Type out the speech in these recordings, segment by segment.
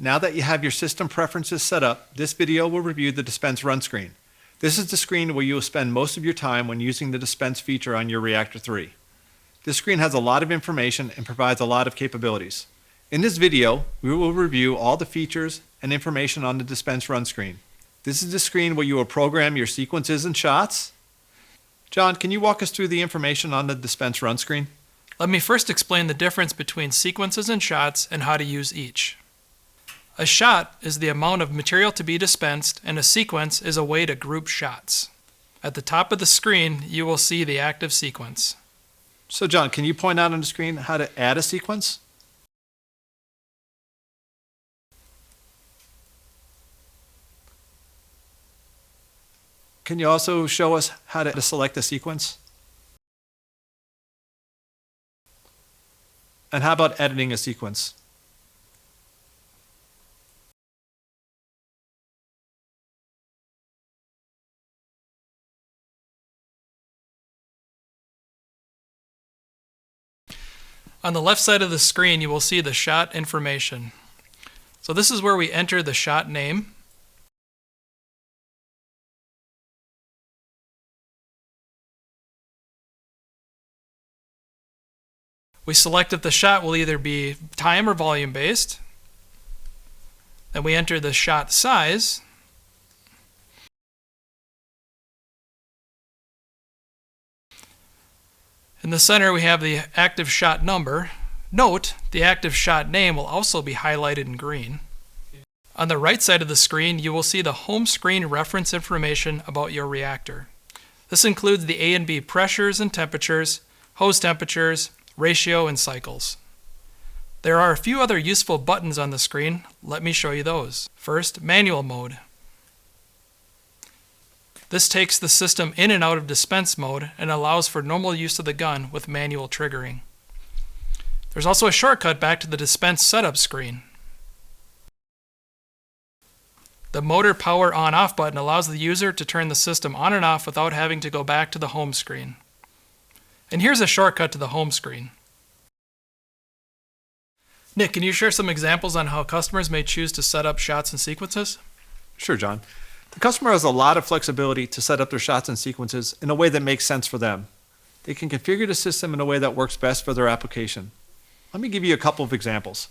Now that you have your system preferences set up, this video will review the Dispense run screen. This is the screen where you will spend most of your time when using the Dispense feature on your Reactor 3. This screen has a lot of information and provides a lot of capabilities. In this video, we will review all the features and information on the Dispense run screen. This is the screen where you will program your sequences and shots. John, can you walk us through the information on the Dispense run screen? Let me first explain the difference between sequences and shots and how to use each. A shot is the amount of material to be dispensed, and a sequence is a way to group shots. At the top of the screen, you will see the active sequence. So John, can you point out on the screen how to add a sequence? Can you also show us how to select a sequence? And how about editing a sequence? On the left side of the screen, you will see the shot information. So this is where we enter the shot name. We select if the shot will either be time or volume based. Then we enter the shot size. In the center, we have the active shot number. Note, the active shot name will also be highlighted in green. On the right side of the screen, you will see the home screen reference information about your reactor. This includes the A and B pressures and temperatures, hose temperatures, ratio, and cycles. There are a few other useful buttons on the screen. Let me show you those. First, manual mode. This takes the system in and out of dispense mode and allows for normal use of the gun with manual triggering. There's also a shortcut back to the dispense setup screen. The motor power on-off button allows the user to turn the system on and off without having to go back to the home screen. And here's a shortcut to the home screen. Nick, can you share some examples on how customers may choose to set up shots and sequences? Sure, John. The customer has a lot of flexibility to set up their shots and sequences in a way that makes sense for them. They can configure the system in a way that works best for their application. Let me give you a couple of examples.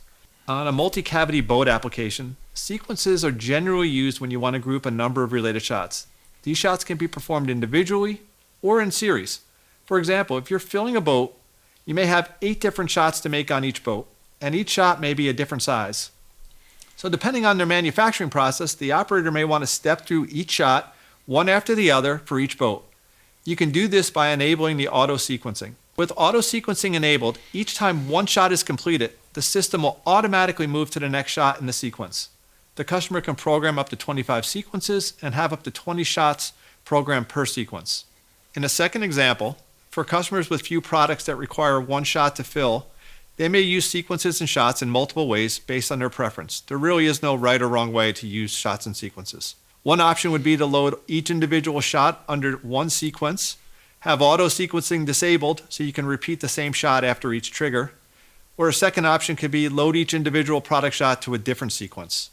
On a multi-cavity boat application, sequences are generally used when you want to group a number of related shots. These shots can be performed individually or in series. For example, if you're filling a boat, you may have 8 different shots to make on each boat, and each shot may be a different size. So depending on their manufacturing process, the operator may want to step through each shot, one after the other, for each boat. You can do this by enabling the auto sequencing. With auto sequencing enabled, each time one shot is completed, the system will automatically move to the next shot in the sequence. The customer can program up to 25 sequences and have up to 20 shots programmed per sequence. In a second example, for customers with few products that require one shot to fill, they may use sequences and shots in multiple ways based on their preference. There really is no right or wrong way to use shots and sequences. One option would be to load each individual shot under one sequence, have auto sequencing disabled so you can repeat the same shot after each trigger, or a second option could be load each individual product shot to a different sequence.